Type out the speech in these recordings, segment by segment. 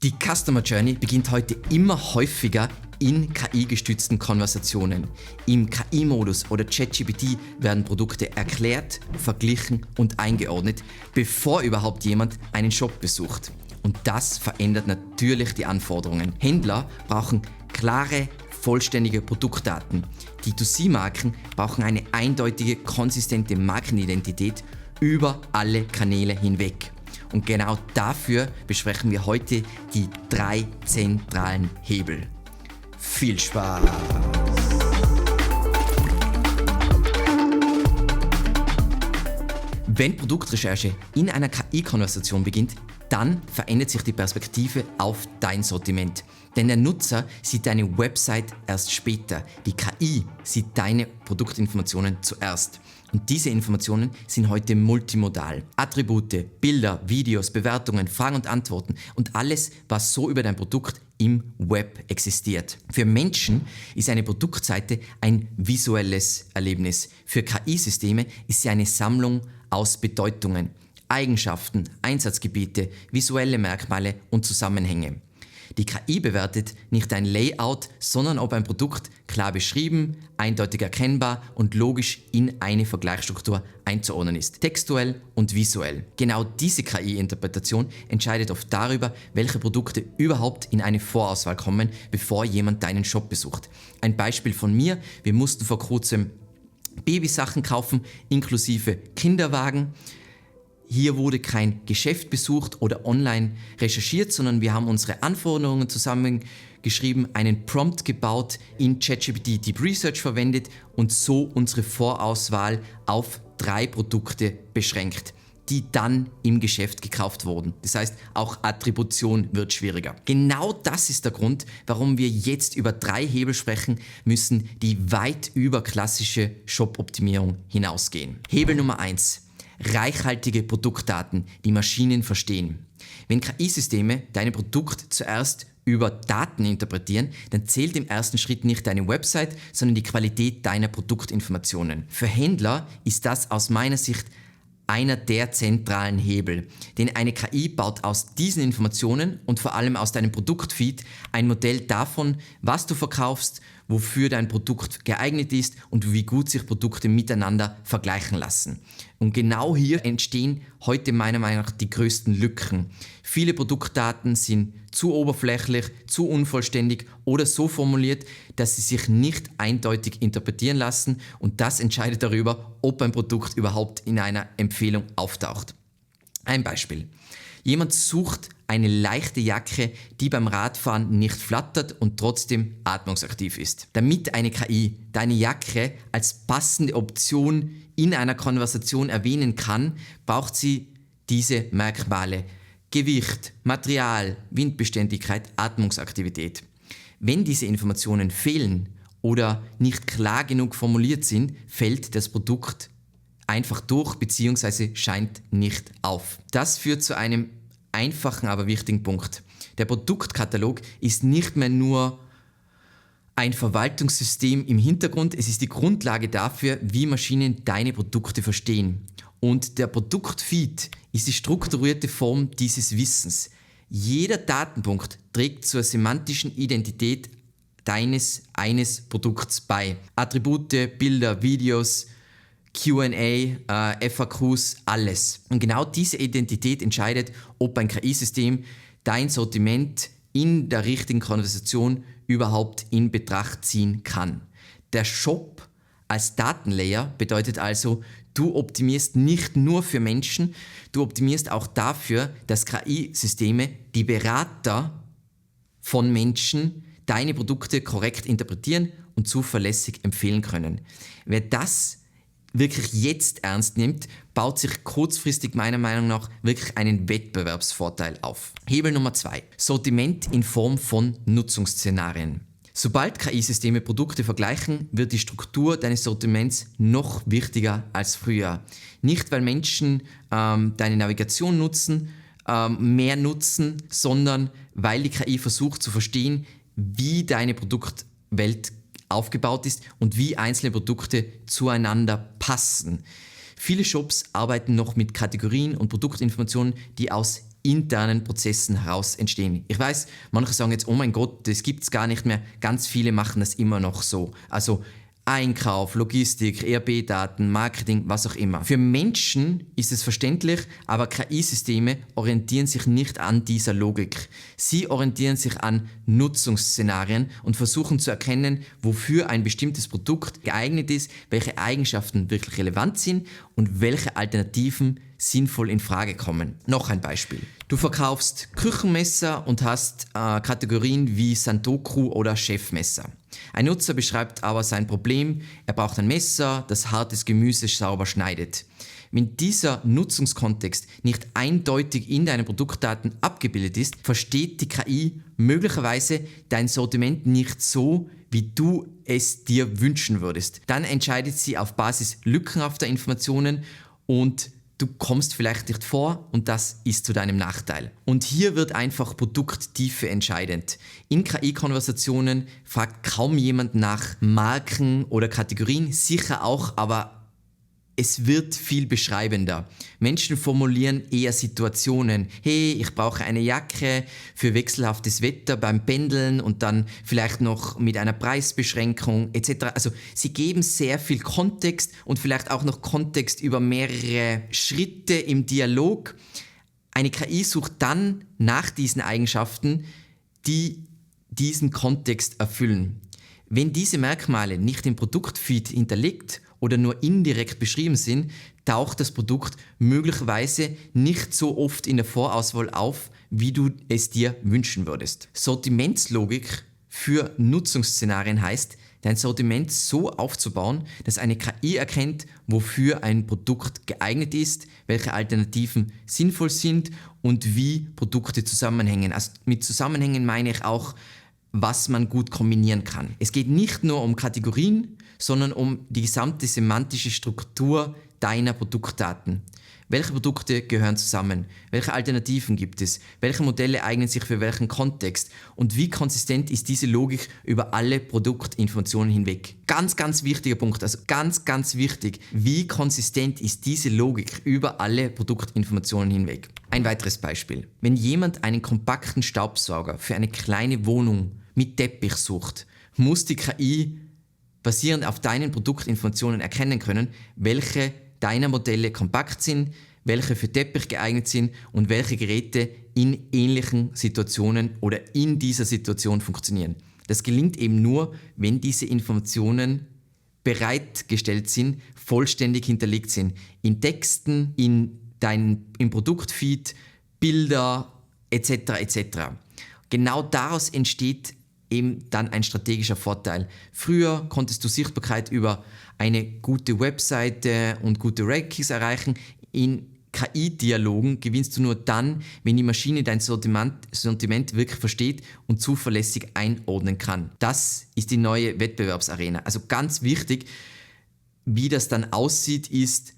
Die Customer Journey beginnt heute immer häufiger in KI-gestützten Konversationen. Im KI-Modus oder ChatGPT werden Produkte erklärt, verglichen und eingeordnet, bevor überhaupt jemand einen Shop besucht. Und das verändert natürlich die Anforderungen. Händler brauchen klare, vollständige Produktdaten. D2C-Marken brauchen eine eindeutige, konsistente Markenidentität über alle Kanäle hinweg. Und genau dafür besprechen wir heute die 3 zentralen Hebel. Viel Spaß! Wenn Produktrecherche in einer KI-Konversation beginnt, dann verändert sich die Perspektive auf dein Sortiment. Denn der Nutzer sieht deine Website erst später. Die KI sieht deine Produktinformationen zuerst. Und diese Informationen sind heute multimodal. Attribute, Bilder, Videos, Bewertungen, Fragen und Antworten und alles, was so über dein Produkt im Web existiert. Für Menschen ist eine Produktseite ein visuelles Erlebnis. Für KI-Systeme ist sie eine Sammlung aus Bedeutungen, Eigenschaften, Einsatzgebiete, visuelle Merkmale und Zusammenhänge. Die KI bewertet nicht ein Layout, sondern ob ein Produkt klar beschrieben, eindeutig erkennbar und logisch in eine Vergleichsstruktur einzuordnen ist, textuell und visuell. Genau diese KI-Interpretation entscheidet oft darüber, welche Produkte überhaupt in eine Vorauswahl kommen, bevor jemand deinen Shop besucht. Ein Beispiel von mir: Wir mussten vor kurzem Babysachen kaufen, inklusive Kinderwagen. Hier wurde kein Geschäft besucht oder online recherchiert, sondern wir haben unsere Anforderungen zusammengeschrieben, einen Prompt gebaut, in ChatGPT Deep Research verwendet und so unsere Vorauswahl auf 3 Produkte beschränkt, die dann im Geschäft gekauft wurden. Das heißt, auch Attribution wird schwieriger. Genau das ist der Grund, warum wir jetzt über 3 Hebel sprechen müssen, die weit über klassische Shop-Optimierung hinausgehen. Hebel Nummer 1. Reichhaltige Produktdaten, die Maschinen verstehen. Wenn KI-Systeme dein Produkt zuerst über Daten interpretieren, dann zählt im ersten Schritt nicht deine Website, sondern die Qualität deiner Produktinformationen. Für Händler ist das aus meiner Sicht einer der zentralen Hebel, denn eine KI baut aus diesen Informationen und vor allem aus deinem Produktfeed ein Modell davon, was du verkaufst, wofür dein Produkt geeignet ist und wie gut sich Produkte miteinander vergleichen lassen. Und genau hier entstehen heute meiner Meinung nach die größten Lücken. Viele Produktdaten sind zu oberflächlich, zu unvollständig oder so formuliert, dass sie sich nicht eindeutig interpretieren lassen, und das entscheidet darüber, ob ein Produkt überhaupt in einer Empfehlung auftaucht. Ein Beispiel. Jemand sucht eine leichte Jacke, die beim Radfahren nicht flattert und trotzdem atmungsaktiv ist. Damit eine KI deine Jacke als passende Option in einer Konversation erwähnen kann, braucht sie diese Merkmale: Gewicht, Material, Windbeständigkeit, Atmungsaktivität. Wenn diese Informationen fehlen oder nicht klar genug formuliert sind, fällt das Produkt einfach durch bzw. scheint nicht auf. Das führt zu einem einfachen, aber wichtigen Punkt. Der Produktkatalog ist nicht mehr nur ein Verwaltungssystem im Hintergrund, es ist die Grundlage dafür, wie Maschinen deine Produkte verstehen. Und der Produktfeed ist die strukturierte Form dieses Wissens. Jeder Datenpunkt trägt zur semantischen Identität eines Produkts bei. Attribute, Bilder, Videos, Q&A, FAQs, alles. Und genau diese Identität entscheidet, ob ein KI-System dein Sortiment in der richtigen Konversation überhaupt in Betracht ziehen kann. Der Shop als Datenlayer bedeutet also, du optimierst nicht nur für Menschen, du optimierst auch dafür, dass KI-Systeme, die Berater von Menschen, deine Produkte korrekt interpretieren und zuverlässig empfehlen können. Wer das wirklich jetzt ernst nimmt, baut sich kurzfristig meiner Meinung nach wirklich einen Wettbewerbsvorteil auf. Hebel Nummer 2. Sortiment in Form von Nutzungsszenarien. Sobald KI-Systeme Produkte vergleichen, wird die Struktur deines Sortiments noch wichtiger als früher. Nicht, weil Menschen deine Navigation mehr nutzen, sondern weil die KI versucht zu verstehen, wie deine Produktwelt aufgebaut ist und wie einzelne Produkte zueinander passen. Viele Shops arbeiten noch mit Kategorien und Produktinformationen, die aus internen Prozessen heraus entstehen. Ich weiß, manche sagen jetzt, oh mein Gott, das gibt es gar nicht mehr. Ganz viele machen das immer noch so. Also Einkauf, Logistik, ERP-Daten, Marketing, was auch immer. Für Menschen ist es verständlich, aber KI-Systeme orientieren sich nicht an dieser Logik. Sie orientieren sich an Nutzungsszenarien und versuchen zu erkennen, wofür ein bestimmtes Produkt geeignet ist, welche Eigenschaften wirklich relevant sind und welche Alternativen sinnvoll in Frage kommen. Noch ein Beispiel. Du verkaufst Küchenmesser und hast Kategorien wie Santoku oder Chefmesser. Ein Nutzer beschreibt aber sein Problem, er braucht ein Messer, das hartes Gemüse sauber schneidet. Wenn dieser Nutzungskontext nicht eindeutig in deinen Produktdaten abgebildet ist, versteht die KI möglicherweise dein Sortiment nicht so, wie du es dir wünschen würdest. Dann entscheidet sie auf Basis lückenhafter Informationen und du kommst vielleicht nicht vor und das ist zu deinem Nachteil. Und hier wird einfach Produkttiefe entscheidend. In KI-Konversationen fragt kaum jemand nach Marken oder Kategorien, sicher auch, aber es wird viel beschreibender. Menschen formulieren eher Situationen. Hey, ich brauche eine Jacke für wechselhaftes Wetter beim Pendeln und dann vielleicht noch mit einer Preisbeschränkung etc. Also sie geben sehr viel Kontext und vielleicht auch noch Kontext über mehrere Schritte im Dialog. Eine KI sucht dann nach diesen Eigenschaften, die diesen Kontext erfüllen. Wenn diese Merkmale nicht im Produktfeed hinterlegt oder nur indirekt beschrieben sind, taucht das Produkt möglicherweise nicht so oft in der Vorauswahl auf, wie du es dir wünschen würdest. Sortimentslogik für Nutzungsszenarien heißt, dein Sortiment so aufzubauen, dass eine KI erkennt, wofür ein Produkt geeignet ist, welche Alternativen sinnvoll sind und wie Produkte zusammenhängen. Also mit Zusammenhängen meine ich auch, was man gut kombinieren kann. Es geht nicht nur um Kategorien, sondern um die gesamte semantische Struktur deiner Produktdaten. Welche Produkte gehören zusammen? Welche Alternativen gibt es? Welche Modelle eignen sich für welchen Kontext? Und wie konsistent ist diese Logik über alle Produktinformationen hinweg? Ganz, ganz wichtiger Punkt, also ganz, ganz wichtig. Wie konsistent ist diese Logik über alle Produktinformationen hinweg? Ein weiteres Beispiel. Wenn jemand einen kompakten Staubsauger für eine kleine Wohnung mit Teppich sucht, muss die KI basierend auf deinen Produktinformationen erkennen können, welche deiner Modelle kompakt sind, welche für Teppich geeignet sind und welche Geräte in ähnlichen Situationen oder in dieser Situation funktionieren. Das gelingt eben nur, wenn diese Informationen bereitgestellt sind, vollständig hinterlegt sind. In Texten, im Produktfeed, Bilder etc. etc. Genau daraus entsteht eben dann ein strategischer Vorteil. Früher konntest du Sichtbarkeit über eine gute Webseite und gute Rankings erreichen. In KI-Dialogen gewinnst du nur dann, wenn die Maschine dein Sortiment wirklich versteht und zuverlässig einordnen kann. Das ist die neue Wettbewerbsarena. Also ganz wichtig, wie das dann aussieht, ist,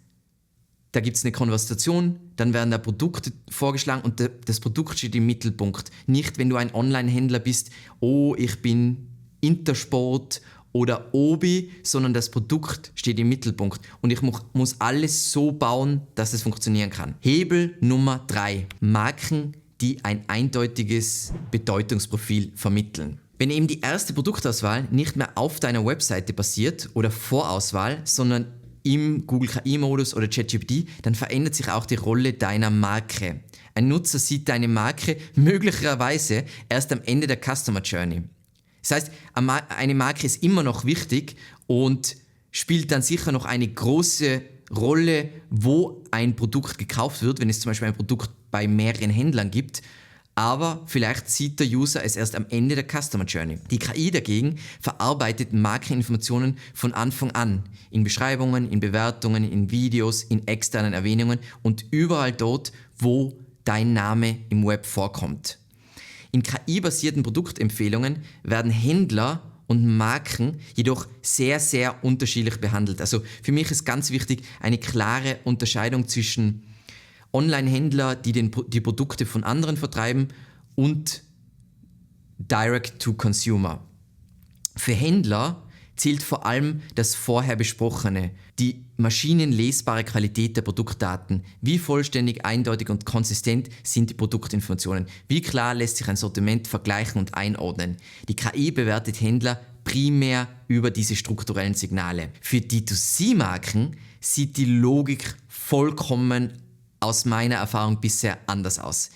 da gibt es eine Konversation, dann werden da Produkte vorgeschlagen und das Produkt steht im Mittelpunkt. Nicht, wenn du ein Online-Händler bist, oh, ich bin Intersport oder Obi, sondern das Produkt steht im Mittelpunkt. Und ich muss alles so bauen, dass es funktionieren kann. Hebel Nummer 3. Marken, die ein eindeutiges Bedeutungsprofil vermitteln. Wenn eben die erste Produktauswahl nicht mehr auf deiner Webseite basiert oder Vorauswahl, sondern im Google KI-Modus oder ChatGPT, dann verändert sich auch die Rolle deiner Marke. Ein Nutzer sieht deine Marke möglicherweise erst am Ende der Customer Journey. Das heißt, eine Marke ist immer noch wichtig und spielt dann sicher noch eine große Rolle, wo ein Produkt gekauft wird, wenn es zum Beispiel ein Produkt bei mehreren Händlern gibt. Aber vielleicht sieht der User es erst am Ende der Customer Journey. Die KI dagegen verarbeitet Markeninformationen von Anfang an. In Beschreibungen, in Bewertungen, in Videos, in externen Erwähnungen und überall dort, wo dein Name im Web vorkommt. In KI-basierten Produktempfehlungen werden Händler und Marken jedoch sehr, sehr unterschiedlich behandelt. Also für mich ist ganz wichtig eine klare Unterscheidung zwischen Online-Händler, die die Produkte von anderen vertreiben und Direct-to-Consumer. Für Händler, zählt vor allem das vorher Besprochene, die maschinenlesbare Qualität der Produktdaten. Wie vollständig, eindeutig und konsistent sind die Produktinformationen? Wie klar lässt sich ein Sortiment vergleichen und einordnen? Die KI bewertet Händler primär über diese strukturellen Signale. Für D2C-Marken sieht die Logik vollkommen aus meiner Erfahrung bisher anders aus.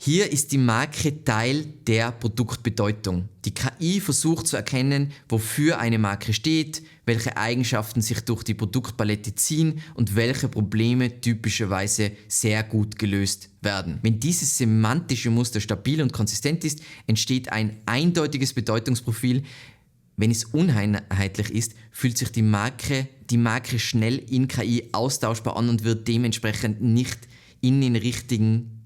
Hier ist die Marke Teil der Produktbedeutung. Die KI versucht zu erkennen, wofür eine Marke steht, welche Eigenschaften sich durch die Produktpalette ziehen und welche Probleme typischerweise sehr gut gelöst werden. Wenn dieses semantische Muster stabil und konsistent ist, entsteht ein eindeutiges Bedeutungsprofil. Wenn es uneinheitlich ist, fühlt sich die Marke schnell in KI austauschbar an und wird dementsprechend nicht in den richtigen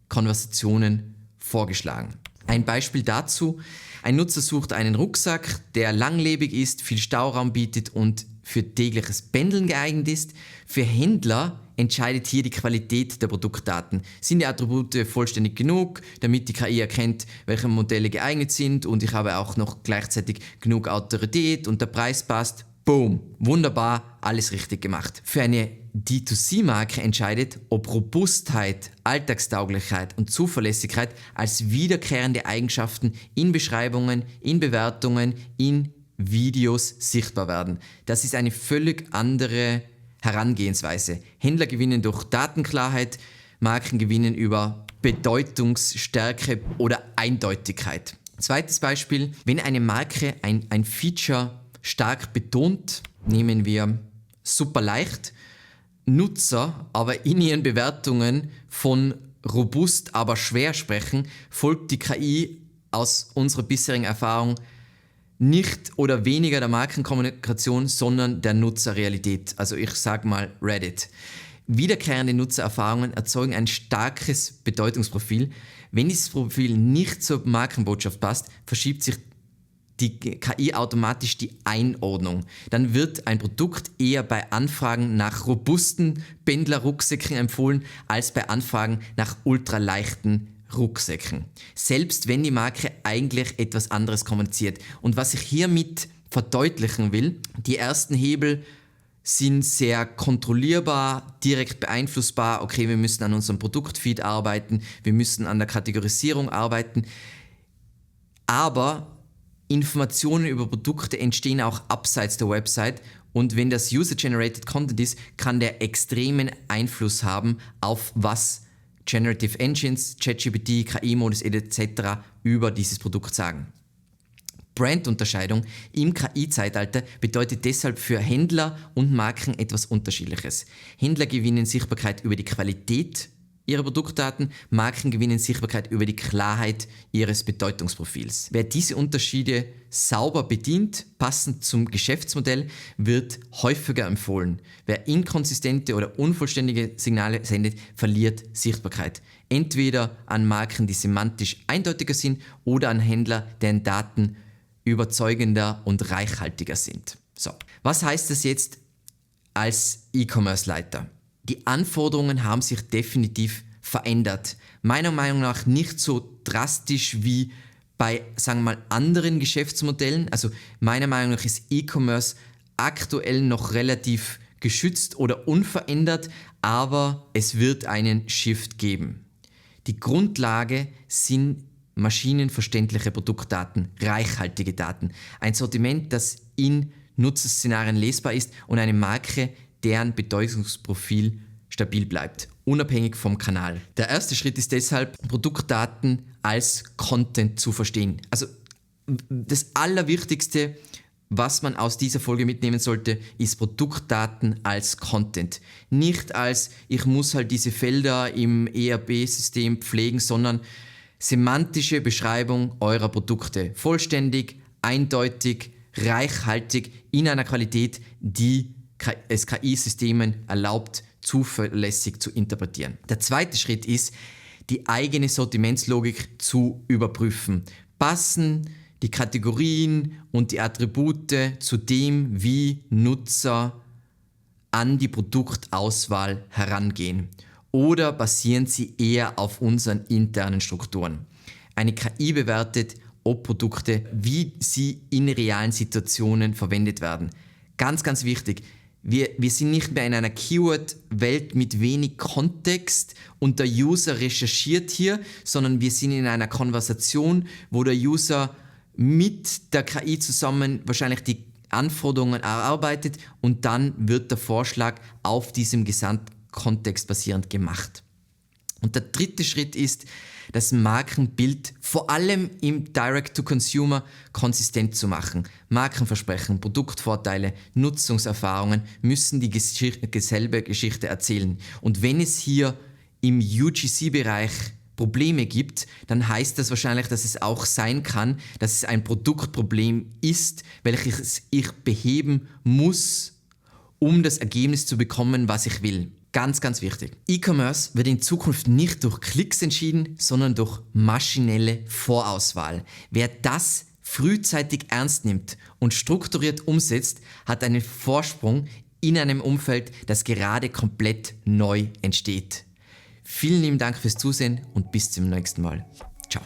Konversationen vorgeschlagen. Ein Beispiel dazu: Ein Nutzer sucht einen Rucksack, der langlebig ist, viel Stauraum bietet und für tägliches Pendeln geeignet ist. Für Händler entscheidet hier die Qualität der Produktdaten. Sind die Attribute vollständig genug, damit die KI erkennt, welche Modelle geeignet sind, und ich habe auch noch gleichzeitig genug Autorität und der Preis passt? Boom, wunderbar, alles richtig gemacht. Für eine D2C-Marke entscheidet, ob Robustheit, Alltagstauglichkeit und Zuverlässigkeit als wiederkehrende Eigenschaften in Beschreibungen, in Bewertungen, in Videos sichtbar werden. Das ist eine völlig andere Herangehensweise. Händler gewinnen durch Datenklarheit, Marken gewinnen über Bedeutungsstärke oder Eindeutigkeit. Zweites Beispiel: Wenn eine Marke ein Feature stark betont, nehmen wir super leicht, Nutzer aber in ihren Bewertungen von robust, aber schwer sprechen, folgt die KI aus unserer bisherigen Erfahrung nicht oder weniger der Markenkommunikation, sondern der Nutzerrealität. Also ich sage mal Reddit. Wiederkehrende Nutzererfahrungen erzeugen ein starkes Bedeutungsprofil. Wenn dieses Profil nicht zur Markenbotschaft passt, verschiebt sich die KI automatisch die Einordnung. Dann wird ein Produkt eher bei Anfragen nach robusten Pendlerrucksäcken empfohlen, als bei Anfragen nach ultraleichten Rucksäcken. Selbst wenn die Marke eigentlich etwas anderes kommuniziert. Und was ich hiermit verdeutlichen will: Die ersten Hebel sind sehr kontrollierbar, direkt beeinflussbar. Okay, wir müssen an unserem Produktfeed arbeiten, wir müssen an der Kategorisierung arbeiten. Aber Informationen über Produkte entstehen auch abseits der Website, und wenn das User-Generated Content ist, kann der extremen Einfluss haben auf was Generative Engines, ChatGPT, KI-Modus etc. über dieses Produkt sagen. Brandunterscheidung im KI-Zeitalter bedeutet deshalb für Händler und Marken etwas Unterschiedliches. Händler gewinnen Sichtbarkeit über die Qualität ihrer Produktdaten, Marken gewinnen Sichtbarkeit über die Klarheit ihres Bedeutungsprofils. Wer diese Unterschiede sauber bedient, passend zum Geschäftsmodell, wird häufiger empfohlen. Wer inkonsistente oder unvollständige Signale sendet, verliert Sichtbarkeit. Entweder an Marken, die semantisch eindeutiger sind, oder an Händler, deren Daten überzeugender und reichhaltiger sind. So, was heißt das jetzt als E-Commerce-Leiter? Die Anforderungen haben sich definitiv verändert. Meiner Meinung nach nicht so drastisch wie bei, sagen wir mal, anderen Geschäftsmodellen. Also meiner Meinung nach ist E-Commerce aktuell noch relativ geschützt oder unverändert, aber es wird einen Shift geben. Die Grundlage sind maschinenverständliche Produktdaten, reichhaltige Daten, ein Sortiment, das in Nutzerszenarien lesbar ist, und eine Marke, deren Bedeutungsprofil stabil bleibt, unabhängig vom Kanal. Der erste Schritt ist deshalb, Produktdaten als Content zu verstehen. Also das Allerwichtigste, was man aus dieser Folge mitnehmen sollte, ist Produktdaten als Content. Nicht als, ich muss halt diese Felder im ERP-System pflegen, sondern semantische Beschreibung eurer Produkte. Vollständig, eindeutig, reichhaltig, in einer Qualität, die es KI-Systemen erlaubt, zuverlässig zu interpretieren. Der zweite Schritt ist, die eigene Sortimentslogik zu überprüfen. Passen die Kategorien und die Attribute zu dem, wie Nutzer an die Produktauswahl herangehen? Oder basieren sie eher auf unseren internen Strukturen? Eine KI bewertet, ob Produkte, wie sie in realen Situationen verwendet werden. Ganz, ganz wichtig. Wir sind nicht mehr in einer Keyword-Welt mit wenig Kontext und der User recherchiert hier, sondern wir sind in einer Konversation, wo der User mit der KI zusammen wahrscheinlich die Anforderungen erarbeitet und dann wird der Vorschlag auf diesem Gesamtkontext basierend gemacht. Und der dritte Schritt ist, das Markenbild vor allem im Direct-to-Consumer konsistent zu machen. Markenversprechen, Produktvorteile, Nutzungserfahrungen müssen dieselbe Geschichte erzählen. Und wenn es hier im UGC-Bereich Probleme gibt, dann heißt das wahrscheinlich, dass es auch sein kann, dass es ein Produktproblem ist, welches ich beheben muss, um das Ergebnis zu bekommen, was ich will. Ganz, ganz wichtig. E-Commerce wird in Zukunft nicht durch Klicks entschieden, sondern durch maschinelle Vorauswahl. Wer das frühzeitig ernst nimmt und strukturiert umsetzt, hat einen Vorsprung in einem Umfeld, das gerade komplett neu entsteht. Vielen lieben Dank fürs Zusehen und bis zum nächsten Mal. Ciao.